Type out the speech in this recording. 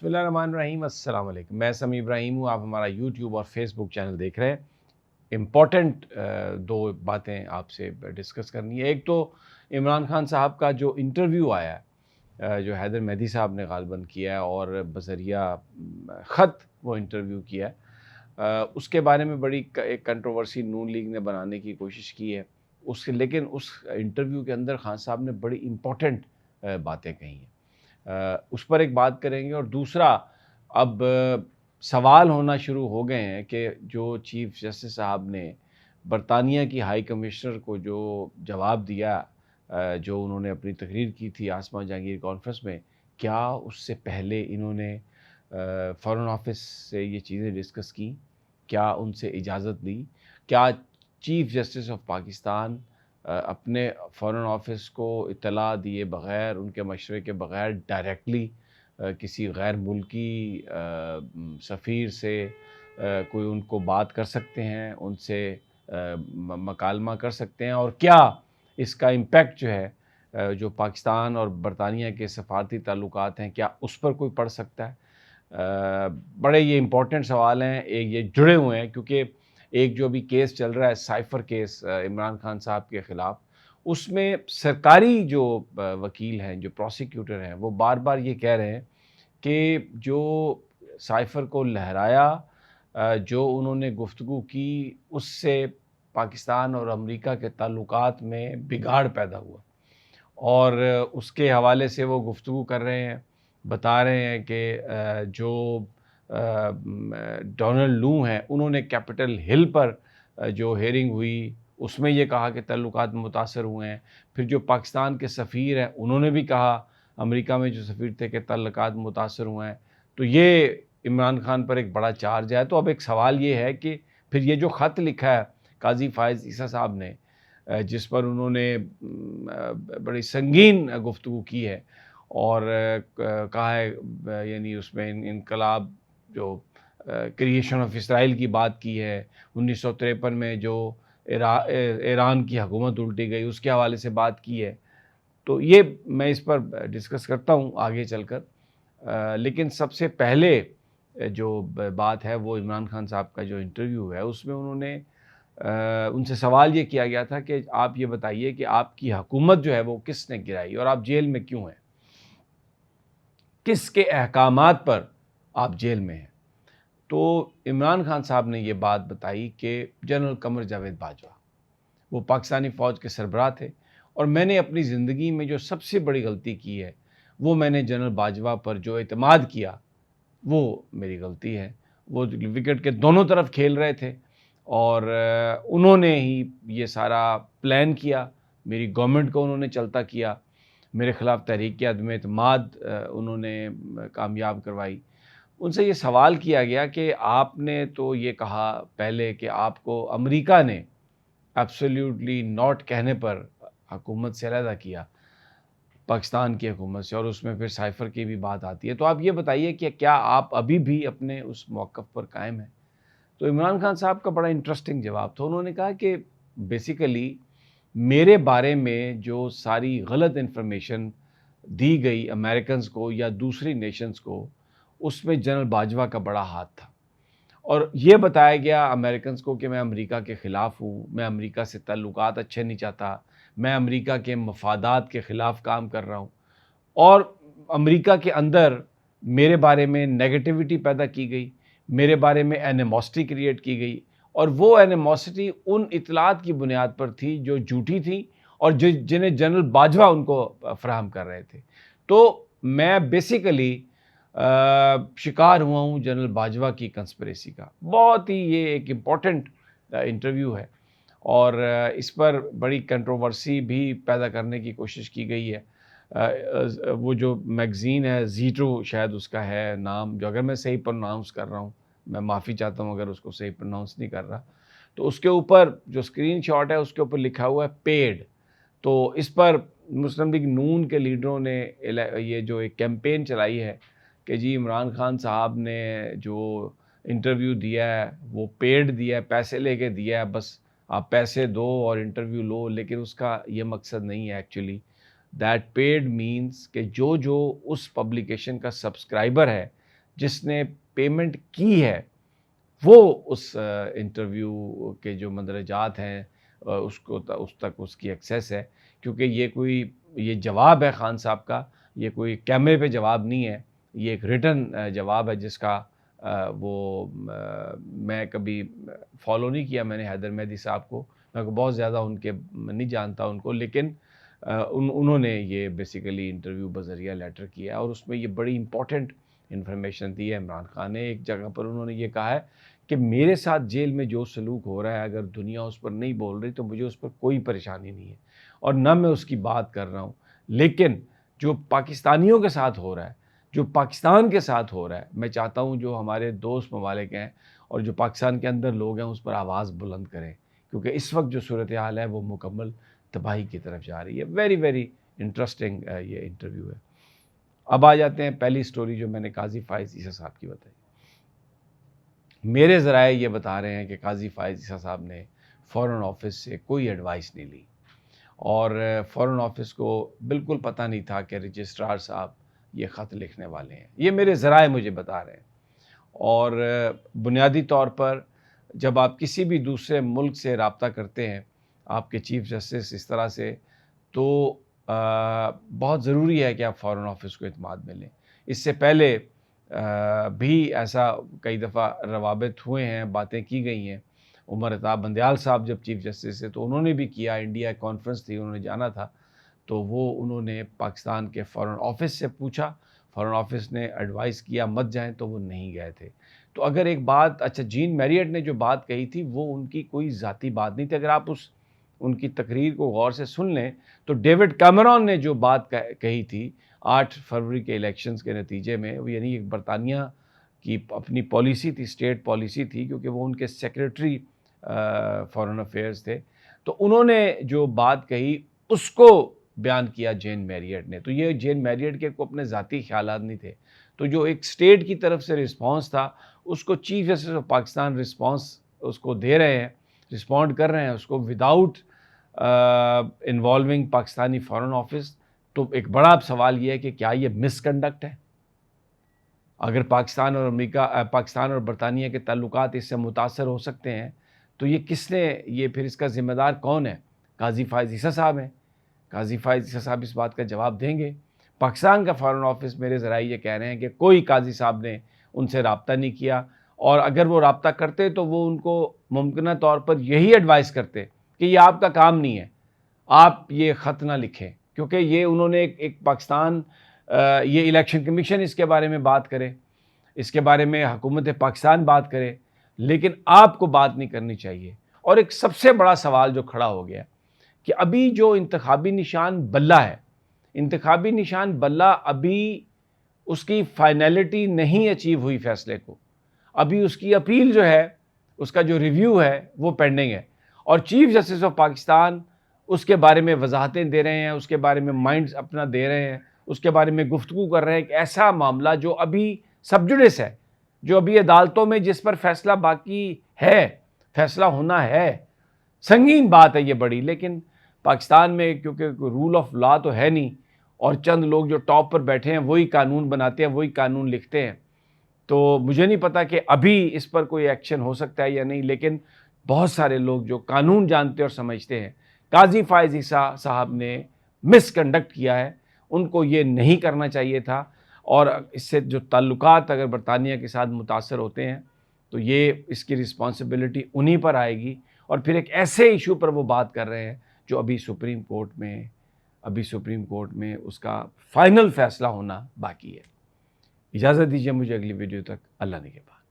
بسم اللہ الرحمن الرحیم. السلام علیکم. میں سمیع ابراہیم ہوں. آپ ہمارا یوٹیوب اور فیس بک چینل دیکھ رہے ہیں. امپورٹنٹ دو باتیں آپ سے ڈسکس کرنی ہے. ایک تو عمران خان صاحب کا جو انٹرویو آیا ہے جو حیدر مہدی صاحب نے غالباً کیا ہے اور بذریعہ خط وہ انٹرویو کیا ہے, اس کے بارے میں بڑی ایک کنٹروورسی نون لیگ نے بنانے کی کوشش کی ہے. لیکن اس انٹرویو کے اندر خان صاحب نے بڑی امپورٹنٹ باتیں کہی ہیں. اس پر ایک بات کریں گے. اور دوسرا, اب سوال ہونا شروع ہو گئے ہیں کہ جو چیف جسٹس صاحب نے برطانیہ کی ہائی کمشنر کو جو جواب دیا, جو انہوں نے اپنی تقریر کی تھی آسما جہانگیر کانفرنس میں, کیا اس سے پہلے انہوں نے فارن آفس سے یہ چیزیں ڈسکس کی؟ کیا ان سے اجازت لی؟ کیا چیف جسٹس آف پاکستان اپنے فارن آفس کو اطلاع دیے بغیر, ان کے مشورے کے بغیر ڈائریکٹلی کسی غیر ملکی سفیر سے کوئی ان کو بات کر سکتے ہیں, ان سے مکالمہ کر سکتے ہیں؟ اور کیا اس کا امپیکٹ جو ہے جو پاکستان اور برطانیہ کے سفارتی تعلقات ہیں, کیا اس پر کوئی پڑ سکتا ہے؟ بڑے یہ امپورٹنٹ سوال ہیں. یہ جڑے ہوئے ہیں کیونکہ ایک جو ابھی کیس چل رہا ہے سائفر کیس عمران خان صاحب کے خلاف, اس میں سرکاری جو وکیل ہیں, جو پروسیکیوٹر ہیں, وہ بار بار یہ کہہ رہے ہیں کہ جو سائفر کو لہرایا, جو انہوں نے گفتگو کی, اس سے پاکستان اور امریکہ کے تعلقات میں بگاڑ پیدا ہوا. اور اس کے حوالے سے وہ گفتگو کر رہے ہیں, بتا رہے ہیں کہ جو ڈونلڈ لو ہیں, انہوں نے کیپٹل ہل پر جو ہیئرنگ ہوئی اس میں یہ کہا کہ تعلقات متاثر ہوئے ہیں. پھر جو پاکستان کے سفیر ہیں انہوں نے بھی کہا, امریکہ میں جو سفیر تھے, کہ تعلقات متاثر ہوئے ہیں. تو یہ عمران خان پر ایک بڑا چارج ہے. تو اب ایک سوال یہ ہے کہ پھر یہ جو خط لکھا ہے قاضی فائز عیسیٰ صاحب نے, جس پر انہوں نے بڑی سنگین گفتگو کی ہے اور کہا ہے, یعنی اس میں انقلاب جو کریشن آف اسرائیل کی بات کی ہے, 1953 میں جو ایران کی حکومت الٹی گئی اس کے حوالے سے بات کی ہے. تو یہ میں اس پر ڈسکس کرتا ہوں آگے چل کر. لیکن سب سے پہلے جو بات ہے وہ عمران خان صاحب کا جو انٹرویو ہے, اس میں انہوں نے ان سے سوال یہ کیا گیا تھا کہ آپ یہ بتائیے کہ آپ کی حکومت جو ہے وہ کس نے گرائی اور آپ جیل میں کیوں ہیں, کس کے احکامات پر آپ جیل میں ہیں؟ تو عمران خان صاحب نے یہ بات بتائی کہ جنرل قمر جاوید باجوہ وہ پاکستانی فوج کے سربراہ تھے, اور میں نے اپنی زندگی میں جو سب سے بڑی غلطی کی ہے وہ میں نے جنرل باجوہ پر جو اعتماد کیا وہ میری غلطی ہے. وہ وکٹ کے دونوں طرف کھیل رہے تھے اور انہوں نے ہی یہ سارا پلان کیا, میری گورنمنٹ کو انہوں نے چلتا کیا, میرے خلاف تحریک عدم اعتماد انہوں نے کامیاب کروائی. ان سے یہ سوال کیا گیا کہ آپ نے تو یہ کہا پہلے کہ آپ کو امریکہ نے ایبسلیوٹلی ناٹ کہنے پر حکومت سے علیحدہ کیا, پاکستان کی حکومت سے, اور اس میں پھر سائفر کی بھی بات آتی ہے. تو آپ یہ بتائیے کہ کیا آپ ابھی بھی اپنے اس موقف پر قائم ہیں؟ تو عمران خان صاحب کا بڑا انٹرسٹنگ جواب تھا. انہوں نے کہا کہ بیسیکلی میرے بارے میں جو ساری غلط انفارمیشن دی گئی امریکنز کو یا دوسری نیشنز کو, اس میں جنرل باجوہ کا بڑا ہاتھ تھا. اور یہ بتایا گیا امریکنز کو کہ میں امریکہ کے خلاف ہوں, میں امریکہ سے تعلقات اچھے نہیں چاہتا, میں امریکہ کے مفادات کے خلاف کام کر رہا ہوں. اور امریکہ کے اندر میرے بارے میں نیگیٹیوٹی پیدا کی گئی, میرے بارے میں اینیموسٹی کریٹ کی گئی, اور وہ اینیموسٹی ان اطلاعات کی بنیاد پر تھی جو جھوٹی تھی اور جنہیں جنرل باجوہ ان کو فراہم کر رہے تھے. تو میں بیسیکلی شکار ہوا ہوں جنرل باجوہ کی کنسپریسی کا. بہت ہی یہ ایک امپورٹنٹ انٹرویو ہے اور اس پر بڑی کنٹروورسی بھی پیدا کرنے کی کوشش کی گئی ہے. وہ جو میگزین ہے زیٹرو شاید اس کا ہے نام, جو اگر میں صحیح پروناؤنس کر رہا ہوں, میں معافی چاہتا ہوں اگر اس کو صحیح پروناؤنس نہیں کر رہا, تو اس کے اوپر جو اسکرین شاٹ ہے اس کے اوپر لکھا ہوا ہے پیڈ. تو اس پر مسلم لیگ نون کے لیڈروں نے یہ جو ایک کیمپین چلائی ہے کہ جی عمران خان صاحب نے جو انٹرویو دیا ہے وہ پیڈ دیا ہے, پیسے لے کے دیا ہے, بس آپ پیسے دو اور انٹرویو لو. لیکن اس کا یہ مقصد نہیں ہے. ایکچولی دیٹ پیڈ مینس کہ جو اس پبلیکیشن کا سبسکرائبر ہے جس نے پیمنٹ کی ہے وہ اس انٹرویو کے جو مندرجات ہیں اس تک اس کی ایکسیس ہے، کیونکہ یہ جواب ہے خان صاحب کا، یہ کوئی کیمرے پہ جواب نہیں ہے، یہ ایک ریٹن جواب ہے جس کا میں کبھی فالو نہیں کیا میں نے حیدر مہدی صاحب کو، میں بہت زیادہ ان کے نہیں جانتا ان کو، لیکن انہوں نے یہ بیسیکلی انٹرویو بذریعہ لیٹر کیا اور اس میں یہ بڑی امپورٹنٹ انفارمیشن دی ہے عمران خان نے۔ ایک جگہ پر انہوں نے یہ کہا ہے کہ میرے ساتھ جیل میں جو سلوک ہو رہا ہے اگر دنیا اس پر نہیں بول رہی تو مجھے اس پر کوئی پریشانی نہیں ہے اور نہ میں اس کی بات کر رہا ہوں، لیکن جو پاکستانیوں کے ساتھ ہو رہا ہے، جو پاکستان کے ساتھ ہو رہا ہے، میں چاہتا ہوں جو ہمارے دوست ممالک ہیں اور جو پاکستان کے اندر لوگ ہیں اس پر آواز بلند کریں، کیونکہ اس وقت جو صورتحال ہے وہ مکمل تباہی کی طرف جا رہی ہے۔ ویری ویری انٹرسٹنگ یہ انٹرویو ہے۔ اب آ جاتے ہیں پہلی سٹوری جو میں نے قاضی فائز عیسیٰ صاحب کی بتائی۔ میرے ذرائع یہ بتا رہے ہیں کہ قاضی فائز عیسیٰ صاحب نے فارن آفس سے کوئی ایڈوائس نہیں لی اور فارن آفس کو بالکل پتہ نہیں تھا کہ رجسٹرار صاحب یہ خط لکھنے والے ہیں، یہ میرے ذرائع مجھے بتا رہے ہیں۔ اور بنیادی طور پر جب آپ کسی بھی دوسرے ملک سے رابطہ کرتے ہیں، آپ کے چیف جسٹس اس طرح سے، تو بہت ضروری ہے کہ آپ فارن آفس کو اعتماد میں لیں۔ اس سے پہلے بھی ایسا کئی دفعہ روابط ہوئے ہیں، باتیں کی گئی ہیں۔ عمر عطاب بندیال صاحب جب چیف جسٹس تھے تو انہوں نے بھی کیا، انڈیا کانفرنس تھی انہوں نے جانا تھا، تو انہوں نے پاکستان کے فارن آفس سے پوچھا، فارن آفس نے ایڈوائز کیا مت جائیں تو وہ نہیں گئے تھے۔ تو اگر ایک بات، اچھا جین میریٹ نے جو بات کہی تھی وہ ان کی کوئی ذاتی بات نہیں تھی، اگر آپ ان کی تقریر کو غور سے سن لیں تو ڈیوڈ کیمرون نے جو بات کہی تھی 8 فروری کے الیکشنز کے نتیجے میں، یعنی ایک برطانیہ کی اپنی پالیسی تھی، اسٹیٹ پالیسی تھی، کیونکہ وہ ان کے سیکریٹری فارن افیئرز تھے، تو انہوں نے جو بات کہی اس کو بیان کیا جین میریٹ نے۔ تو یہ جین میریٹ کے کو اپنے ذاتی خیالات نہیں تھے، تو جو ایک اسٹیٹ کی طرف سے رسپانس تھا اس کو chief justice of Pakistan response اس کو دے رہے ہیں، رسپونڈ کر رہے ہیں اس کو without involving Pakistani foreign office. تو ایک بڑا اب سوال یہ ہے کہ کیا یہ مس کنڈکٹ ہے؟ اگر پاکستان اور امریکہ، پاکستان اور برطانیہ کے تعلقات اس سے متاثر ہو سکتے ہیں تو یہ کس نے، یہ پھر اس کا ذمہ دار کون ہے؟ قاضی فائز عیسیٰ صاحب ہیں۔ قاضی فائز عیسیٰ صاحب اس بات کا جواب دیں گے۔ پاکستان کا فارن آفس میرے ذرائع یہ کہہ رہے ہیں کہ کوئی قاضی صاحب نے ان سے رابطہ نہیں کیا، اور اگر وہ رابطہ کرتے تو وہ ان کو ممکنہ طور پر یہی ایڈوائز کرتے کہ یہ آپ کا کام نہیں ہے، آپ یہ خط نہ لکھیں، کیونکہ یہ انہوں نے ایک پاکستان، یہ الیکشن کمیشن اس کے بارے میں بات کرے، اس کے بارے میں حکومت پاکستان بات کرے، لیکن آپ کو بات نہیں کرنی چاہیے۔ اور ایک سب سے بڑا سوال جو کھڑا ہو گیا کہ ابھی جو انتخابی نشان بلہ ہے، انتخابی نشان بلہ ابھی اس کی فائنلٹی نہیں اچیو ہوئی فیصلے کو، ابھی اس کی اپیل جو ہے، اس کا جو ریویو ہے وہ پینڈنگ ہے، اور چیف جسٹس آف پاکستان اس کے بارے میں وضاحتیں دے رہے ہیں، اس کے بارے میں مائنڈ اپنا دے رہے ہیں، اس کے بارے میں گفتگو کر رہے ہیں۔ ایک ایسا معاملہ جو ابھی سب جوڈس ہے، جو ابھی عدالتوں میں جس پر فیصلہ باقی ہے، فیصلہ ہونا ہے، سنگین بات ہے یہ بڑی، لیکن پاکستان میں کیونکہ رول آف لا تو ہے نہیں، اور چند لوگ جو ٹاپ پر بیٹھے ہیں وہی قانون بناتے ہیں، وہی قانون لکھتے ہیں، تو مجھے نہیں پتا کہ ابھی اس پر کوئی ایکشن ہو سکتا ہے یا نہیں، لیکن بہت سارے لوگ جو قانون جانتے اور سمجھتے ہیں، قاضی فائز عیسیٰ صاحب نے مس کنڈکٹ کیا ہے، ان کو یہ نہیں کرنا چاہیے تھا، اور اس سے جو تعلقات اگر برطانیہ کے ساتھ متاثر ہوتے ہیں تو یہ اس کی رسپانسبلٹی انہی پر آئے گی، اور پھر ایک ایسے ایشو پر وہ بات کر رہے ہیں جو ابھی سپریم کورٹ میں اس کا فائنل فیصلہ ہونا باقی ہے۔ اجازت دیجیے مجھے اگلی ویڈیو تک، اللہ نگہبان۔